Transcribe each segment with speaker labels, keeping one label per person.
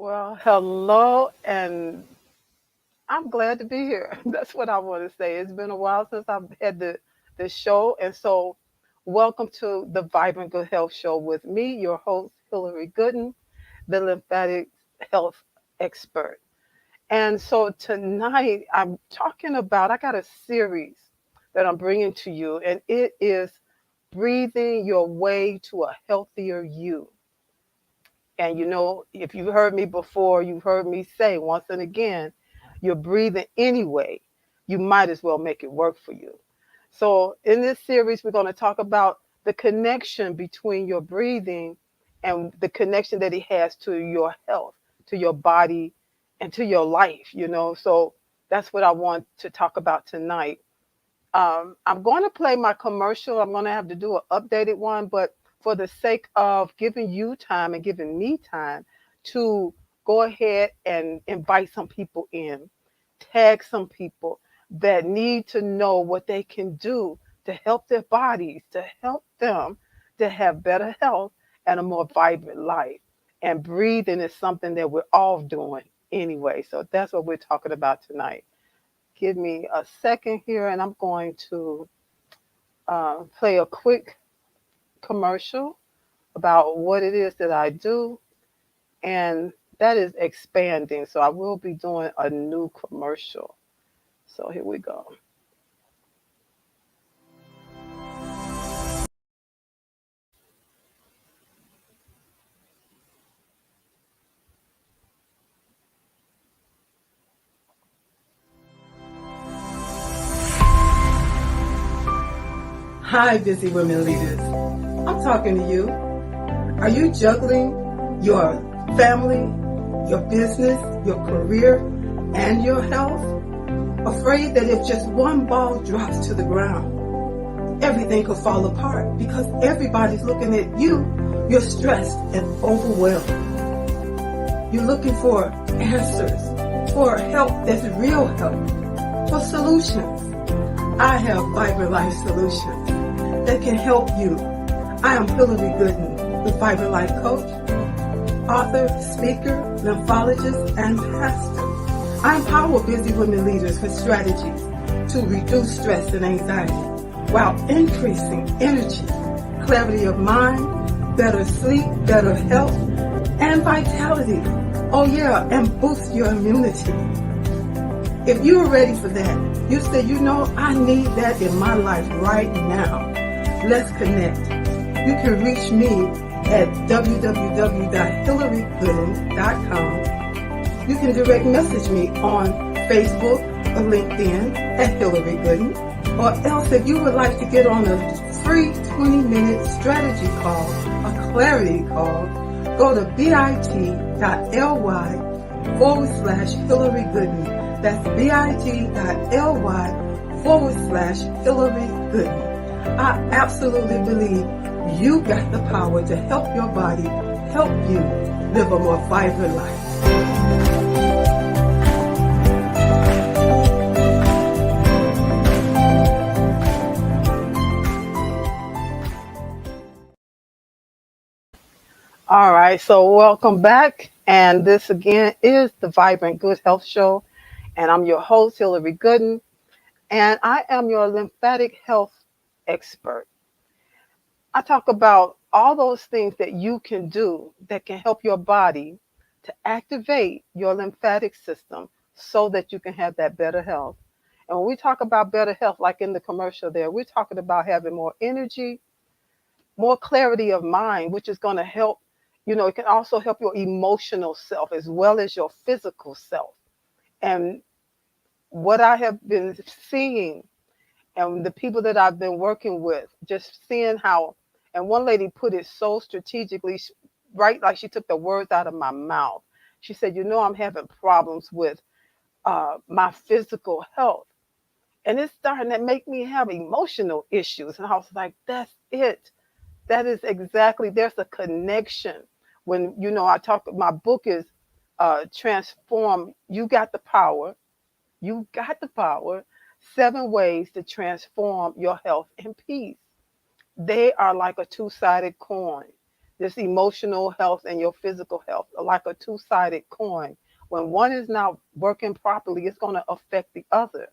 Speaker 1: Well, hello, and I'm glad to be here. That's what I want to say. It's been a while since I've had the show, and so welcome to the Vibrant Good Health Show with me, your host Hillary Gooden, the lymphatic health expert. And so tonight I'm talking about. I got a series that I'm bringing to you, and it is breathing your way to a healthier you. And if you've heard me before, you've heard me say once and again, you're breathing anyway. You might as well make it work for you. So, in this series, we're going to talk about the connection between your breathing and the connection that it has to your health, to your body, and to your life. So, that's what I want to talk about tonight. I'm going to play my commercial. I'm going to have to do an updated one, but for the sake of giving you time and giving me time to go ahead and invite some people in, tag some people that need to know what they can do to help their bodies, to help them to have better health and a more vibrant life. And breathing is something that we're all doing anyway. So that's what we're talking about tonight. Give me a second here, and I'm going to play a quick commercial about what it is that I do, and that is expanding. So I will be doing a new commercial. So here we go. Hi, busy women leaders. I'm talking to you. Are you juggling your family, your business, your career, and your health? Afraid that if just one ball drops to the ground, everything could fall apart because everybody's looking at you. You're stressed and overwhelmed. You're looking for answers, for help that's real help, for solutions. I have Vibrant Life Solutions that can help you. I am Hillary Gooden, the Vibrant Life Coach, author, speaker, lymphologist, and pastor. I empower busy women leaders with strategies to reduce stress and anxiety while increasing energy, clarity of mind, better sleep, better health, and vitality. Oh yeah, and boost your immunity. If you're ready for that, you say, I need that in my life right now. Let's connect. You can reach me at www.hillarygooden.com. You can direct message me on Facebook or LinkedIn at Hillary Gooden. Or else if you would like to get on a free 20-minute strategy call, a clarity call, go to bit.ly/Hillary Gooden. That's bit.ly/Hillary Gooden. I absolutely believe you got the power to help your body, help you live a more vibrant life. All right, so welcome back. And this again is the Vibrant Good Health Show. And I'm your host, Hillary Gooden. And I am your lymphatic health expert. I talk about all those things that you can do that can help your body to activate your lymphatic system so that you can have that better health. And when we talk about better health, like in the commercial there, we're talking about having more energy, more clarity of mind, which is going to help, it can also help your emotional self as well as your physical self. And what I have been seeing and the people that I've been working with, just seeing how, and one lady put it so strategically, right, like she took the words out of my mouth. She said, I'm having problems with my physical health. And it's starting to make me have emotional issues. And I was like, that's it. That is exactly, there's a connection. When, I talk, my book is Transform. You got the power. You got the power. 7 ways to transform your health and peace. They are like a two-sided coin. this emotional health and your physical health are like a two-sided coin. When one is not working properly, it's going to affect the other.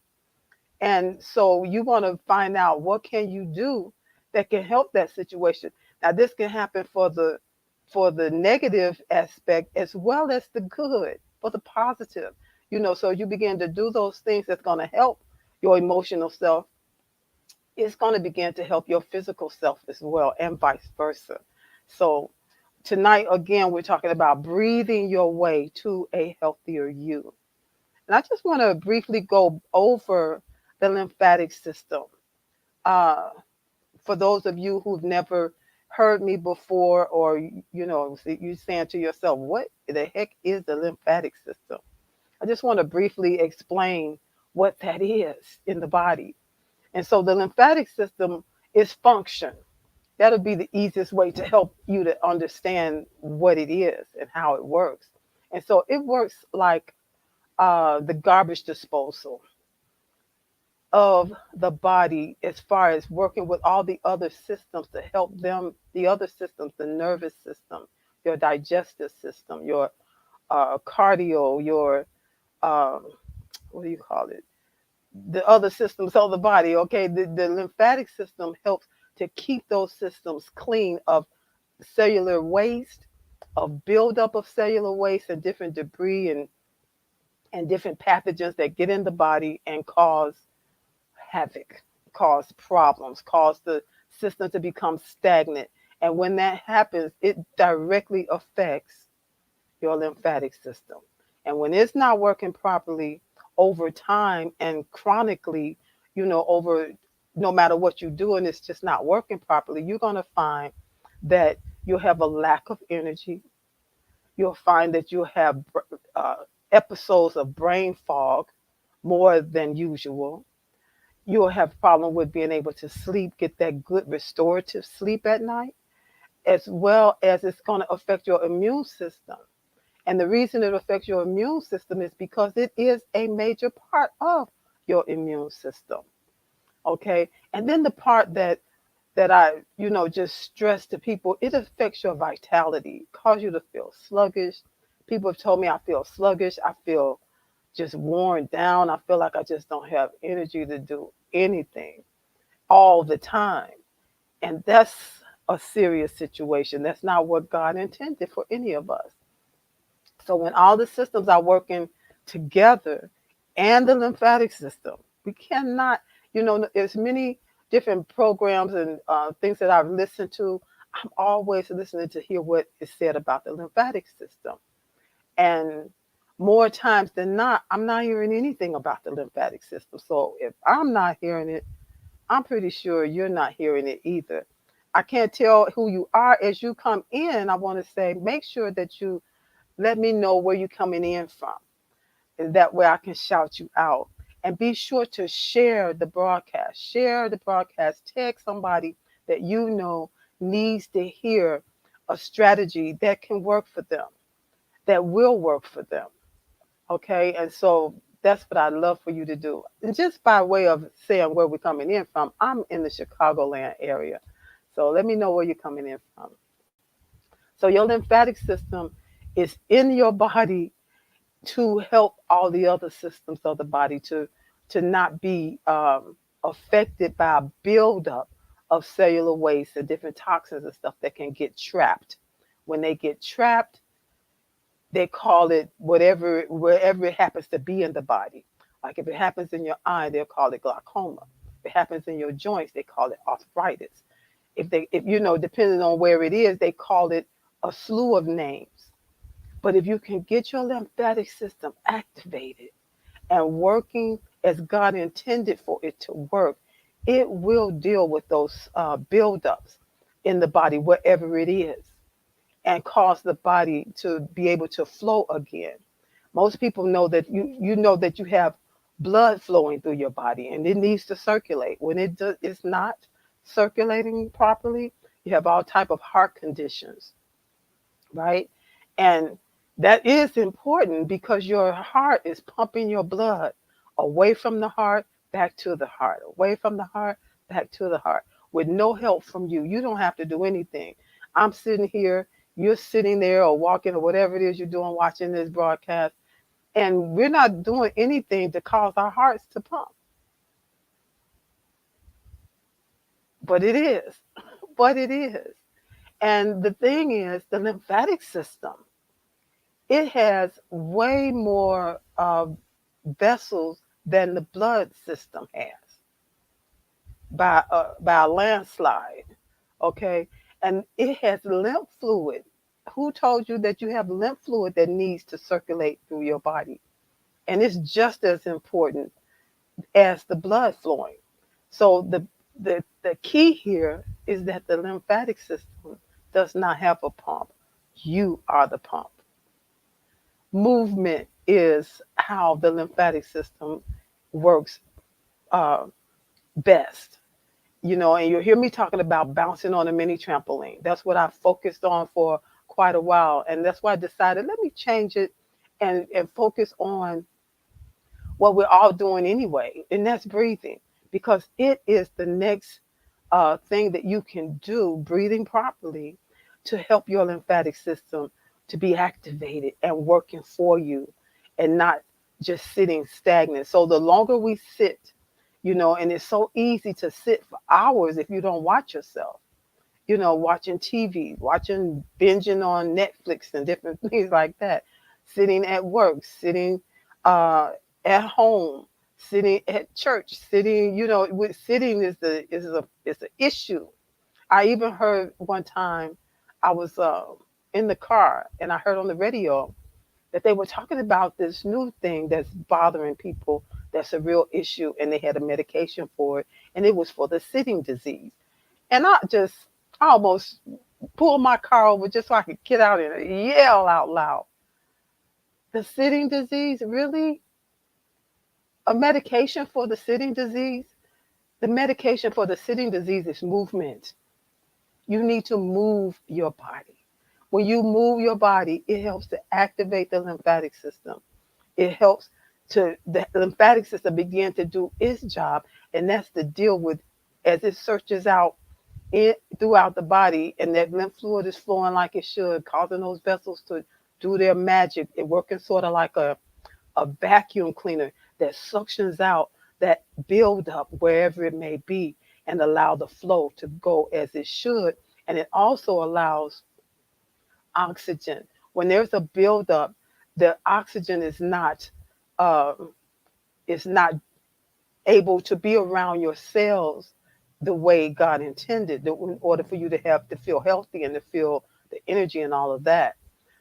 Speaker 1: And so you want to find out what can you do that can help that situation. Now this can happen for the negative aspect as well as the good, for the positive. So you begin to do those things that's going to help your emotional self. It's going to begin to help your physical self as well, and vice versa. So tonight again we're talking about breathing your way to a healthier you. And I just want to briefly go over the lymphatic system. Uh, for those of you who've never heard me before, or you saying to yourself, what the heck is the lymphatic system? I just want to briefly explain what that is in the body. And so the lymphatic system is function. That'll be the easiest way to help you to understand what it is and how it works. And so it works like the garbage disposal of the body, as far as working with all the other systems to help them, the other systems, the nervous system, your digestive system, your cardio, your, um, what do you call it? The other systems of the body, okay? The lymphatic system helps to keep those systems clean of cellular waste, of buildup of cellular waste and different debris and different pathogens that get in the body and cause havoc, cause problems, cause the system to become stagnant. And when that happens, it directly affects your lymphatic system. And when it's not working properly over time and chronically, over no matter what you do and it's just not working properly, you're going to find that you'll have a lack of energy. You'll find that you'll have uh, episodes of brain fog more than usual. You'll have problem with being able to sleep, get that good restorative sleep at night, as well as it's going to affect your immune system. And the reason it affects your immune system is because it is a major part of your immune system. Okay. And then the part that I, just stress to people, it affects your vitality, cause you to feel sluggish. People have told me I feel sluggish. I feel just worn down. I feel like I just don't have energy to do anything all the time. And that's a serious situation. That's not what God intended for any of us. So when all the systems are working together and the lymphatic system, we cannot, there's many different programs and things that I've listened to. I'm always listening to hear what is said about the lymphatic system. And more times than not, I'm not hearing anything about the lymphatic system. So if I'm not hearing it, I'm pretty sure you're not hearing it either. I can't tell who you are as you come in. I want to say, make sure that you let me know where you're coming in from. And that way I can shout you out. And be sure to share the broadcast. Share the broadcast. Tag somebody that you know needs to hear a strategy that can work for them, that will work for them. Okay. And so that's what I'd love for you to do. And just by way of saying where we're coming in from, I'm in the Chicagoland area. So let me know where you're coming in from. So your lymphatic system is in your body to help all the other systems of the body to not be affected by a buildup of cellular waste and different toxins and stuff that can get trapped. When they get trapped, they call it whatever, wherever it happens to be in the body. Like if it happens in your eye, they'll call it glaucoma. If it happens in your joints, they call it arthritis. If depending on where it is, they call it a slew of names. But if you can get your lymphatic system activated and working as God intended for it to work, it will deal with those buildups in the body, wherever it is, and cause the body to be able to flow again. Most people know that you know that you have blood flowing through your body and it needs to circulate. When it's not circulating properly, you have all type of heart conditions, right? And that is important because your heart is pumping your blood away from the heart, back to the heart, away from the heart, back to the heart, with no help from you. You don't have to do anything. I'm sitting here, you're sitting there or walking or whatever it is you're doing, watching this broadcast, and we're not doing anything to cause our hearts to pump. But it is. But it is. And the thing is, the lymphatic system, it has way more vessels than the blood system has by a landslide. Okay, and it has lymph fluid. Who told you that you have lymph fluid that needs to circulate through your body? And it's just as important as the blood flowing. So the key here is that the lymphatic system does not have a pump. You are the pump. Movement is how the lymphatic system works uh, best. And you'll hear me talking about bouncing on a mini trampoline. That's what I focused on for quite a while. And that's why I decided, let me change it and focus on what we're all doing anyway, and that's breathing, because it is the next thing that you can do, breathing properly, to help your lymphatic system to be activated and working for you and not just sitting stagnant. So the longer we sit, and it's so easy to sit for hours if you don't watch yourself, watching TV, watching, binging on Netflix and different things like that, sitting at work, sitting uh, at home, sitting at church, sitting, with sitting is an issue. I even heard one time I was in the car and I heard on the radio that they were talking about this new thing that's bothering people. That's a real issue, and they had a medication for it, and it was for the sitting disease. And I almost pulled my car over just so I could get out and yell out loud. The sitting disease, really? A medication for the sitting disease? The medication for the sitting disease is movement. You need to move your body. When you move your body, it helps to activate the lymphatic system. It helps to the lymphatic system begin to do its job, and that's to deal with as it searches out it throughout the body, and that lymph fluid is flowing like it should, causing those vessels to do their magic. It working sort of like a vacuum cleaner that suctions out that build up wherever it may be and allow the flow to go as it should. And it also allows oxygen. When there's a buildup, the oxygen uh, is not able to be around your cells the way God intended in order for you to have to feel healthy and to feel the energy and all of that.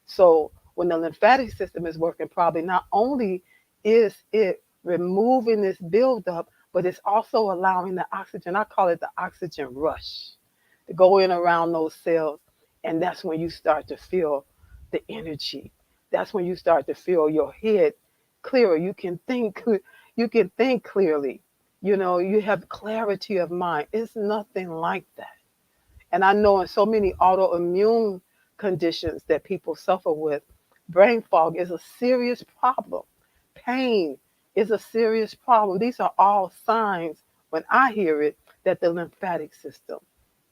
Speaker 1: So when the lymphatic system is working properly, not only is it removing this buildup, but it's also allowing the oxygen, I call it the oxygen rush, to go in around those cells. And that's when you start to feel the energy. That's when you start to feel your head clearer. You can think clearly. You have clarity of mind. It's nothing like that. And I know in so many autoimmune conditions that people suffer with, brain fog is a serious problem. Pain is a serious problem. These are all signs, when I hear it, that the lymphatic system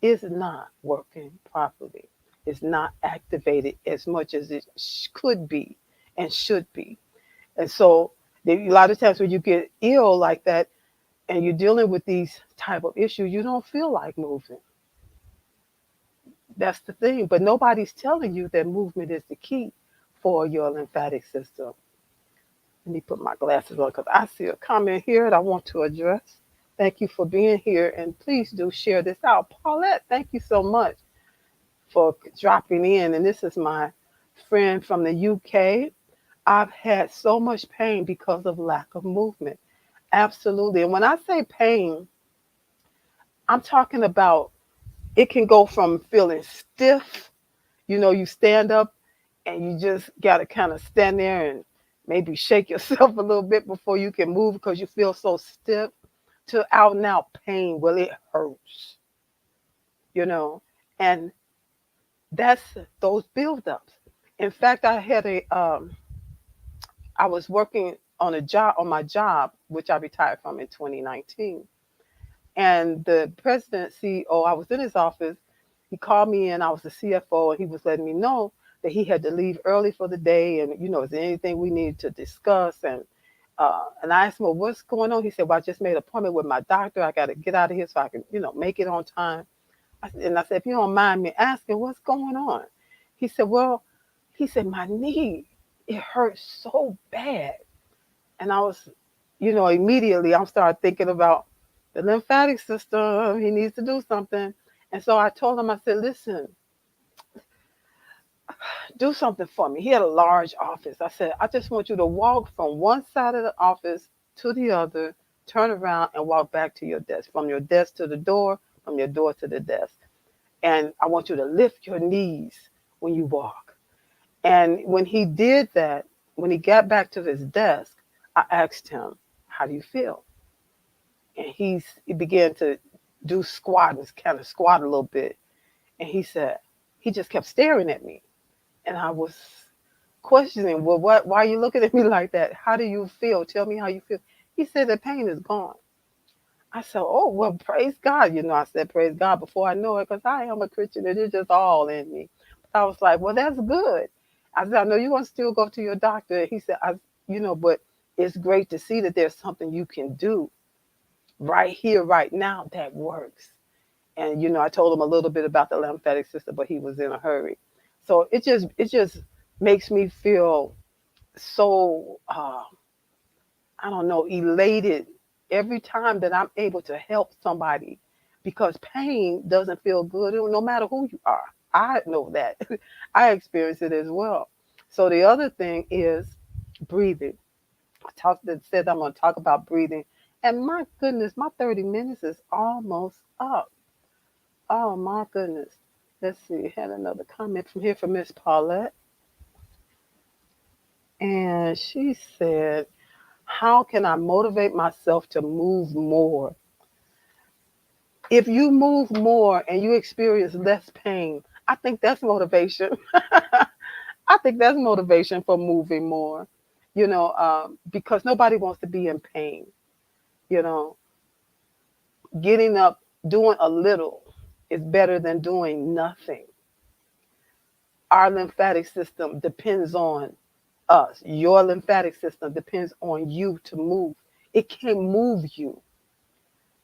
Speaker 1: is not working properly. It's not activated as much as it could be and should be. And so a lot of times when you get ill like that and you're dealing with these type of issues, you don't feel like moving. That's the thing. But nobody's telling you that movement is the key for your lymphatic system. Let me put my glasses on because I see a comment here that I want to address. Thank you for being here, and please do share this out. Paulette, thank you so much for dropping in. And this is my friend from the UK. I've had so much pain because of lack of movement. Absolutely. And when I say pain, I'm talking about it can go from feeling stiff, you stand up and you just got to kind of stand there and maybe shake yourself a little bit before you can move because you feel so stiff, to out and out pain. Well, it hurts, you know, and that's those buildups. In fact, I was working on my job, which I retired from in 2019. And the president CEO, I was in his office, he called me in. I was the CFO, and he was letting me know that he had to leave early for the day, and is there anything we need to discuss? And I asked him, well, what's going on? He said, well, I just made an appointment with my doctor. I got to get out of here so I can, make it on time. And I said, if you don't mind me asking, what's going on? He said, well, my knee, it hurts so bad. And I was, immediately I started thinking about the lymphatic system. He needs to do something. And so I told him, I said, listen, do something for me. He had a large office. I said, I just want you to walk from one side of the office to the other, turn around and walk back to your desk, from your desk to the door, from your door to the desk. And I want you to lift your knees when you walk. And when he did that, when he got back to his desk, I asked him, how do you feel? And he began to do squatting, kind of squat a little bit. And he said, he just kept staring at me. And I was questioning, well, why are you looking at me like that? How do you feel? Tell me how you feel. He said, the pain is gone. I said, oh, well, praise God. I said, praise God before I know it, because I am a Christian. It is just all in me. But I was like, well, that's good. I said, I know you're going to still go to your doctor. He said, but it's great to see that there's something you can do right here, right now that works. And, I told him a little bit about the lymphatic system, but he was in a hurry. So it just makes me feel so, I don't know, elated every time that I'm able to help somebody, because pain doesn't feel good no matter who you are. I know that. I experience it as well. So the other thing is breathing. Said I'm going to talk about breathing. And my goodness, my 30 minutes is almost up. Oh my goodness. Let's see. Had another comment from here from Miss Paulette. And she said, how can I motivate myself to move more? If you move more and you experience less pain, I think that's motivation. I think that's motivation for moving more, because nobody wants to be in pain. You know, getting up, doing a little is better than doing nothing. Our lymphatic system depends on us. Your lymphatic system depends on you to move. It can move you.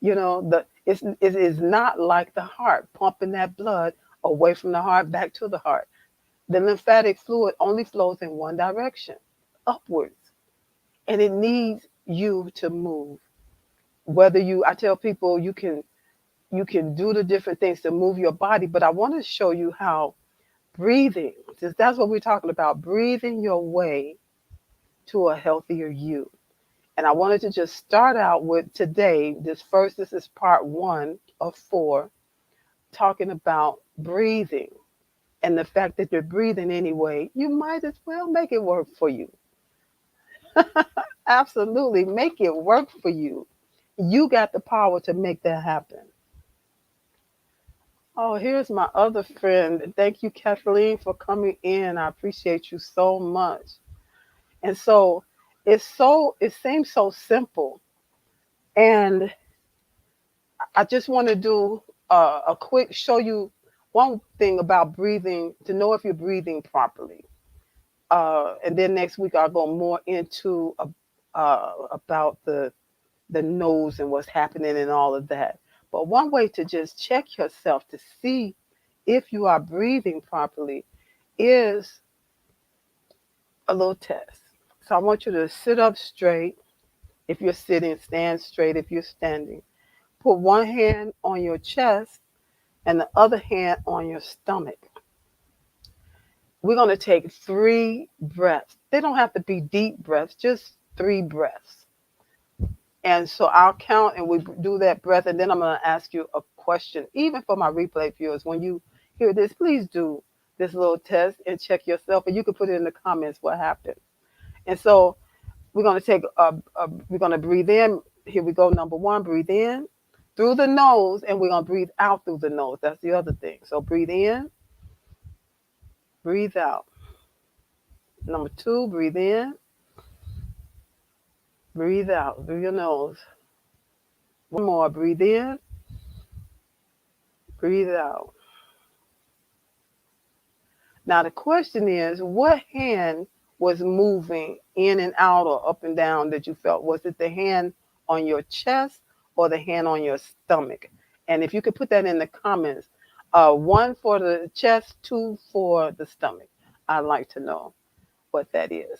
Speaker 1: It is not like the heart pumping that blood away from the heart back to the heart. The lymphatic fluid only flows in one direction, upwards, and it needs you to move. I tell people you can do the different things to move your body, but I want to show you how breathing, since that's what we're talking about, breathing your way to a healthier you. And I wanted to just start out with today, this is part 1 of 4, talking about breathing and the fact that you're breathing anyway. You might as well make it work for you. Absolutely, make it work for you. You got the power to make that happen. Oh, here's my other friend. Thank you, Kathleen, for coming in. I appreciate you so much. And so it seems so simple. And I just want to do a quick show you one thing about breathing to know if you're breathing properly. And then next week I'll go more into about the nose and what's happening and all of that. But one way to just check yourself to see if you are breathing properly is a little test. So I want you to sit up straight. If you're sitting, stand straight. If you're standing, put one hand on your chest and the other hand on your stomach. We're going to take 3 breaths. They don't have to be deep breaths, just 3 breaths. And so I'll count and we do that breath. And then I'm going to ask you a question. Even for my replay viewers, when you hear this, please do this little test and check yourself. And you can put it in the comments what happened. And so we're going to we're going to breathe in. Here we go. Number 1, breathe in through the nose. And we're going to breathe out through the nose. That's the other thing. So breathe in, breathe out. Number 2, breathe in, breathe out through your nose. One more, breathe in, breathe out. Now, the question is, what hand was moving in and out or up and down that you felt? Was it the hand on your chest or the hand on your stomach? And if you could put that in the comments, one for the chest, two for the stomach. I'd like to know what that is.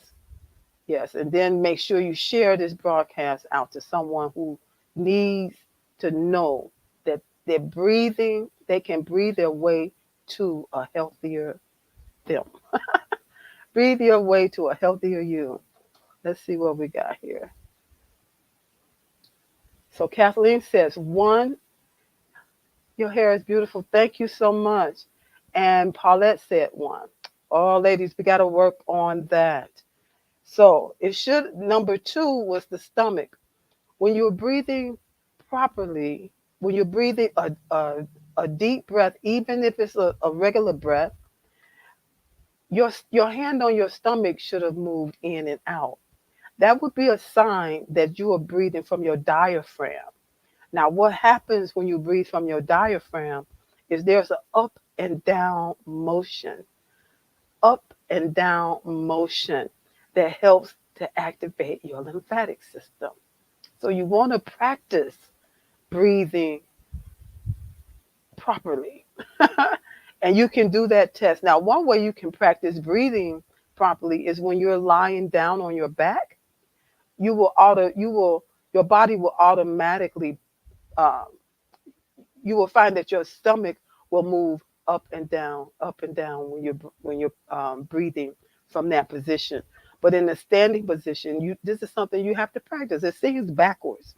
Speaker 1: Yes, and then make sure you share this broadcast out to someone who needs to know that they're breathing, they can breathe their way to a healthier them. Breathe your way to a healthier you. Let's see what we got here. So Kathleen says, one, your hair is beautiful. Thank you so much. And Paulette said one. Oh, ladies, we got to work on that. So it should, number two was the stomach. When you're breathing properly, when you're breathing a deep breath, even if it's a regular breath, your hand on your stomach should have moved in and out. That would be a sign that you are breathing from your diaphragm. Now, what happens when you breathe from your diaphragm is there's an up and down motion that helps to activate your lymphatic system. So you want to practice breathing properly. And you can do that test. Now, one way you can practice breathing properly is when you're lying down on your back, your body will automatically um, you will find that your stomach will move up and down when you're breathing from that position. But in the standing position, this is something you have to practice. It seems backwards.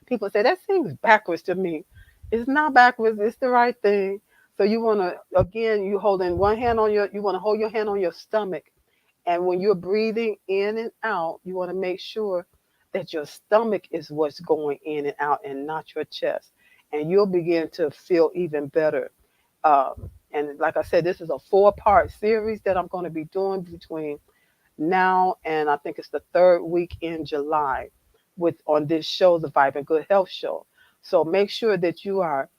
Speaker 1: People say that seems backwards to me. It's not backwards. It's the right thing. So you want to again, you want to hold your hand on your stomach, and when you're breathing in and out, you want to make sure that your stomach is what's going in and out and not your chest. And you'll begin to feel even better. And like I said, this is a four-part series that I'm going to be doing between now and I think it's the third week in July with on this show, the Vibrant Good Health Show. So make sure that you are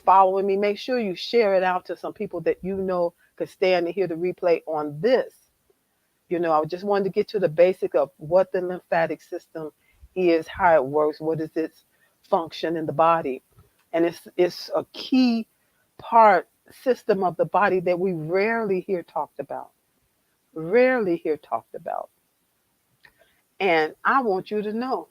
Speaker 1: following me. Make sure you share it out to some people that you know could stand to hear the replay on this. I just wanted to get to the basic of what the lymphatic system is, how it works, what is its function in the body. And it's a key part system of the body that we rarely hear talked about. Rarely hear talked about. And I want you to know.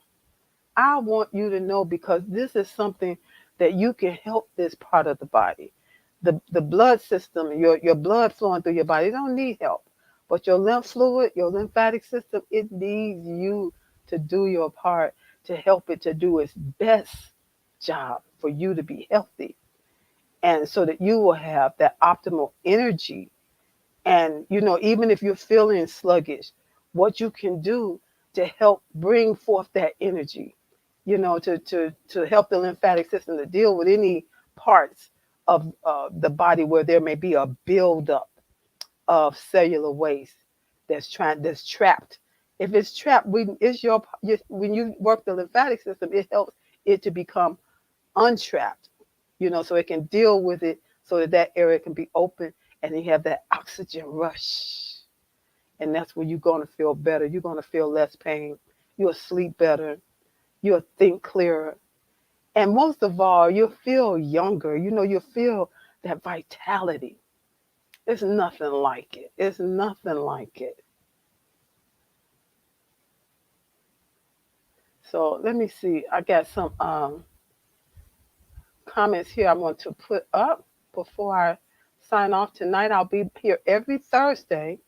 Speaker 1: I want you to know because this is something that you can help this part of the body. The blood system, your blood flowing through your body, don't need help. But your lymph fluid, your lymphatic system, it needs you to do your part to help it to do its best job for you to be healthy. And so that you will have that optimal energy. And, even if you're feeling sluggish, what you can do to help bring forth that energy, to help the lymphatic system to deal with any parts of the body where there may be a buildup of cellular waste that's trapped. If it's trapped, when you work the lymphatic system, it helps it to become untrapped, so it can deal with it so that area can be open and you have that oxygen rush. And that's when you're going to feel better. You're going to feel less pain. You'll sleep better. You'll think clearer. And most of all, you'll feel younger. You'll feel that vitality. It's nothing like it. It's nothing like it. So let me see. I got some comments here I want to put up before I sign off tonight. I'll be here every Thursday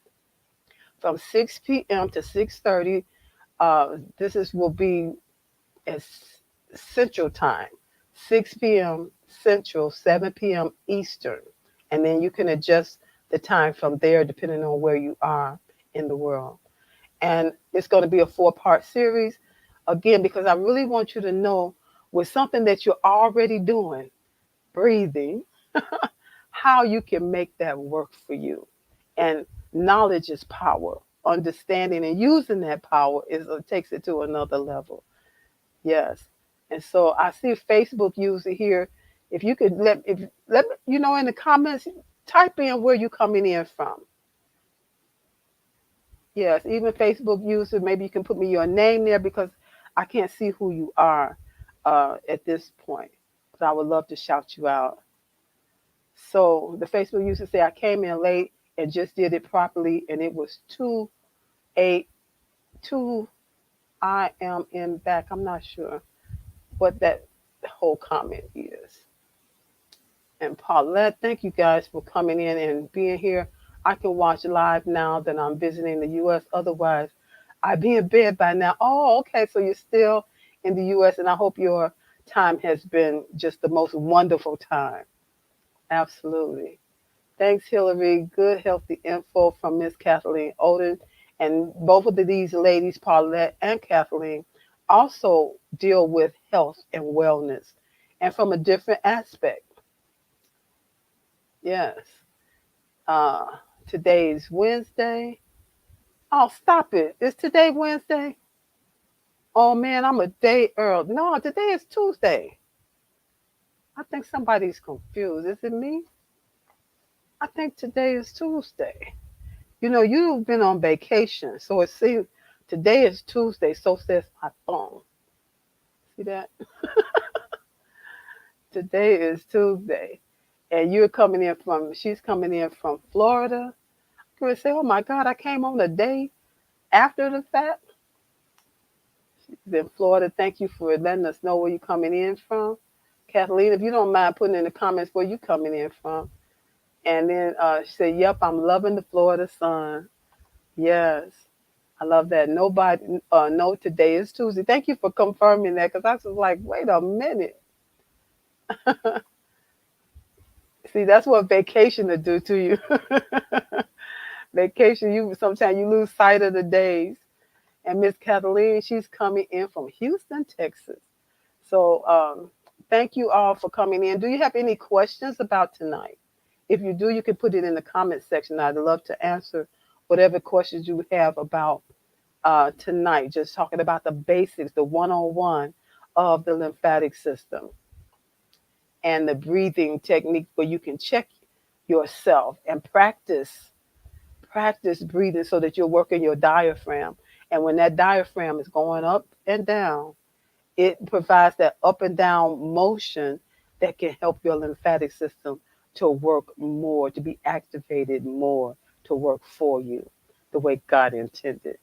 Speaker 1: from 6 p.m. to 6:30. Will be at Central Time, 6 p.m. Central, 7 p.m. Eastern. And then you can adjust the time from there depending on where you are in the world. And it's going to be a four-part series, again, because I really want you to know with something that you're already doing, breathing, how you can make that work for you. And knowledge is power. Understanding and using that power takes it to another level. Yes. And so I see Facebook user here. If you could let me, in the comments, type in where you're coming in from. Yes, even Facebook user, maybe you can put me your name there because I can't see who you are at this point. But I would love to shout you out. So the Facebook user say I came in late and just did it properly, and it was 282. I am in back. I'm not sure what that whole comment is. And Paulette, thank you guys for coming in and being here. I can watch live now that I'm visiting the U.S. Otherwise, I'd be in bed by now. Oh, okay. So you're still in the U.S., and I hope your time has been just the most wonderful time. Absolutely. Thanks, Hillary. Good, healthy info from Miss Kathleen Odin. And both of these ladies, Paulette and Kathleen, also deal with health and wellness and from a different aspect. Yes. Uh, Today's Wednesday. Oh, stop it. Is today Wednesday? Oh, man, I'm a day early. No, today is Tuesday. I think somebody's confused. Is it me? I think today is Tuesday. You know, you've been on vacation, so it seems today is Tuesday, so says my phone. See that? Today is Tuesday. And she's coming in from Florida. You would say, oh my God, I came on the day after the fact. She's in Florida. Thank you for letting us know where you're coming in from. Kathleen, if you don't mind putting in the comments where you coming in from. And then she said, yep, I'm loving the Florida sun. Yes. I love that. Nobody, no, today is Tuesday. Thank you for confirming that because I was like, wait a minute. See, that's what vacation will do to you. Vacation, you sometimes you lose sight of the days. And Miss Kathleen, she's coming in from Houston, Texas. So thank you all for coming in. Do you have any questions about tonight? If you do, you can put it in the comment section. I'd love to answer whatever questions you have about tonight, just talking about the basics, the 101 of the lymphatic system and the breathing technique where you can check yourself and practice breathing so that you're working your diaphragm. And when that diaphragm is going up and down, it provides that up and down motion that can help your lymphatic system to work more, to be activated more, to work for you the way God intended.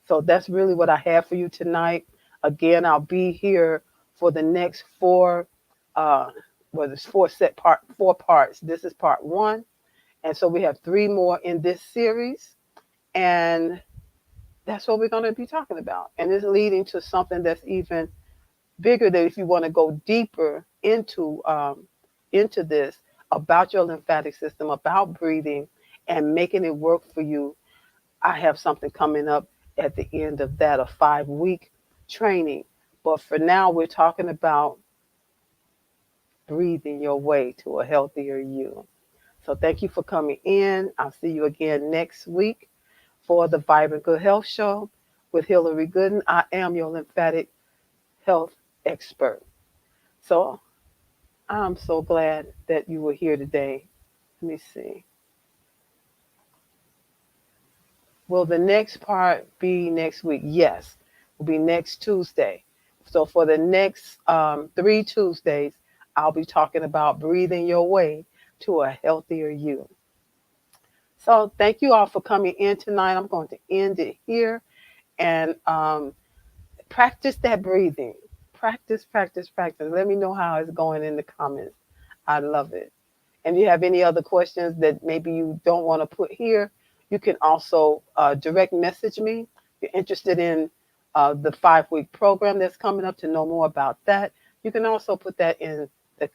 Speaker 1: So that's really what I have for you tonight. Again, I'll be here for the next uh, there's four parts. This is part one. And so we have three more in this series. And that's what we're going to be talking about. And it's leading to something that's even bigger that if you want to go deeper into this about your lymphatic system, about breathing and making it work for you, I have something coming up at the end of that, a 5-week training. But for now, we're talking about breathing your way to a healthier you. So thank you for coming in. I'll see you again next week for the Vibrant Good Health Show with Hillary Gooden. I am your lymphatic health expert. So I'm so glad that you were here today. Let me see. Will the next part be next week? Yes, will be next Tuesday. So for the next 3 Tuesdays, I'll be talking about breathing your way to a healthier you. So thank you all for coming in tonight. I'm going to end it here and practice that breathing. Practice, practice, practice. Let me know how it's going in the comments. I love it. And if you have any other questions that maybe you don't want to put here, you can also direct message me. If you're interested in the 5-week program that's coming up to know more about that, you can also put that in the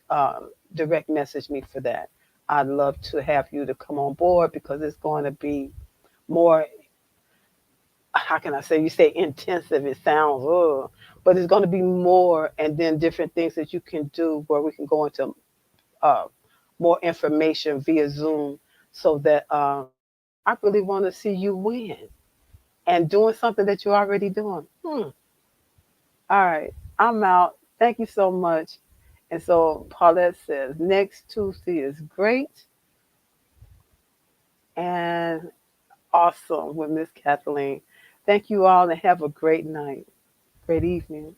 Speaker 1: direct message me for that. I'd love to have you to come on board because it's going to be more, how can I say, you say intensive, it sounds, but it's going to be more and then different things that you can do where we can go into uh, more information via Zoom so that I really want to see you win and doing something that you're already doing. All right, I'm out. Thank you so much. And so Paulette says, next Tuesday is great. and awesome with Miss Kathleen. Thank you all and have a great night, great evening.